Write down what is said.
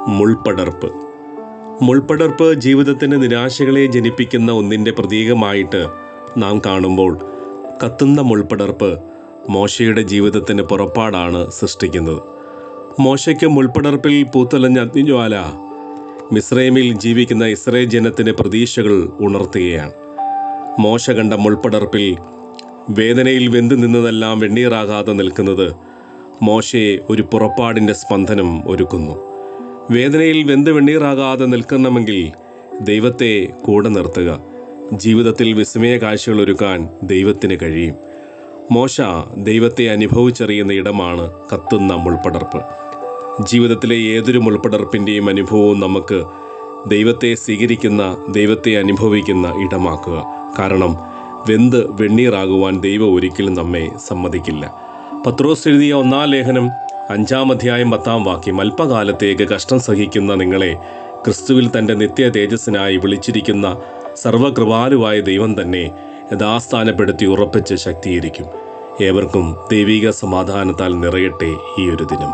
മുൾപടർപ്പ്. മുൾപടർപ്പ് ജീവിതത്തിൻ്റെ നിരാശകളെ ജനിപ്പിക്കുന്ന ഒന്നിൻ്റെ പ്രതീകമായിട്ട് നാം കാണുമ്പോൾ, കത്തുന്ന മുൾപടർപ്പ് മോശയുടെ ജീവിതത്തിന് പുറപ്പാടാണ് സൃഷ്ടിക്കുന്നത്. മോശയ്ക്ക് മുൾപടർപ്പിൽ പൂത്തുലഞ്ഞ അഗ്നിജ്വാല മിസ്രൈമിൽ ജീവിക്കുന്ന ഇസ്രായേൽ ജനത്തിന് പ്രതീക്ഷകൾ ഉണർത്തുകയാണ്. മോശ കണ്ട മുൾപടർപ്പിൽ വേദനയിൽ വെന്തു നിന്നതെല്ലാം വെണ്ണീറാകാതെ നിൽക്കുന്നത് മോശയെ ഒരു പുറപ്പാടിൻ്റെ സ്പന്ദനം ഒരുക്കുന്നു. വേദനയിൽ വെന്ത് വെണ്ണീറാകാതെ നിൽക്കണമെങ്കിൽ ദൈവത്തെ കൂടെ നിർത്തുക. ജീവിതത്തിൽ വിസ്മയ കാഴ്ചകൾ ഒരുക്കാൻ ദൈവത്തിന് കഴിയും. മോശ ദൈവത്തെ അനുഭവിച്ചറിയുന്ന ഇടമാണ് കത്തുന്ന മുൾപടർപ്പ്. ജീവിതത്തിലെ ഏതൊരു മുൾപടർപ്പിൻ്റെയും അനുഭവവും നമുക്ക് ദൈവത്തെ സ്വീകരിക്കുന്ന, ദൈവത്തെ അനുഭവിക്കുന്ന ഇടമാക്കുക. കാരണം വെന്ത് വെണ്ണീറാകുവാൻ ദൈവം ഒരിക്കലും നമ്മെ സമ്മതിക്കില്ല. പത്രോസ് എഴുതിയ 1-ാം ലേഖനം 5-ാം അധ്യായം 10-ാം വാക്യം, അല്പകാലത്തേക്ക് കഷ്ടം സഹിക്കുന്ന നിങ്ങളെ ക്രിസ്തുവിൽ തൻ്റെ നിത്യ തേജസ്സിനായി വിളിച്ചിരിക്കുന്ന സർവകൃപാലുവായ ദൈവം തന്നെ യഥാസ്ഥാനപ്പെടുത്തി ഉറപ്പിച്ച് ശക്തീകരിക്കും. ഏവർക്കും ദൈവിക സമാധാനത്താൽ നിറയട്ടെ ഈ ഒരു ദിനം.